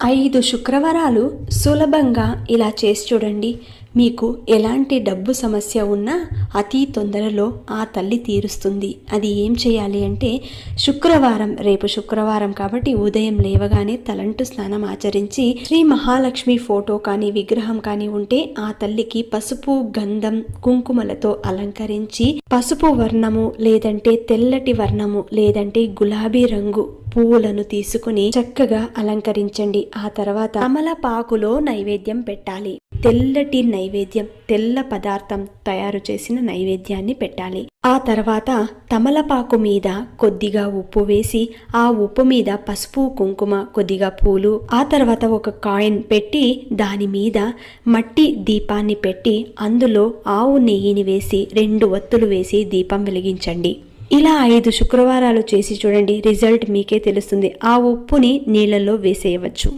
5 శుక్రవారాలు సులభంగా ఇలా చేసి చూడండి. మీకు ఎలాంటి డబ్బు సమస్య ఉన్నా అతి తొందరలో ఆ తల్లి తీరుస్తుంది. అది ఏం చేయాలి అంటే, శుక్రవారం, రేపు శుక్రవారం కాబట్టి ఉదయం లేవగానే తలంటు స్నానం ఆచరించి శ్రీ మహాలక్ష్మి ఫోటో కానీ విగ్రహం కానీ ఉంటే ఆ తల్లికి పసుపు, గంధం, కుంకుమలతో అలంకరించి పసుపు వర్ణము లేదంటే తెల్లటి వర్ణము లేదంటే గులాబీ రంగు పువ్వులను తీసుకుని చక్కగా అలంకరించండి. ఆ తర్వాత తమలపాకులో నైవేద్యం పెట్టాలి. తెల్లటి నైవేద్యం, తెల్ల పదార్థం తయారు చేసిన నైవేద్యాన్ని పెట్టాలి. ఆ తర్వాత తమలపాకు మీద కొద్దిగా ఉప్పు వేసి ఆ ఉప్పు మీద పసుపు, కుంకుమ, కొద్దిగా పూలు, ఆ తర్వాత ఒక కాయిన్ పెట్టి దాని మీద మట్టి దీపాన్ని పెట్టి అందులో ఆవు నెయ్యిని వేసి 2 ఒత్తులు వేసి దీపం వెలిగించండి. ఇలా 5 శుక్రవారాలు చేసి చూడండి. రిజల్ట్ మీకే తెలుస్తుంది. ఆ ఉప్పుని నీళ్ళల్లో వేసేయవచ్చు.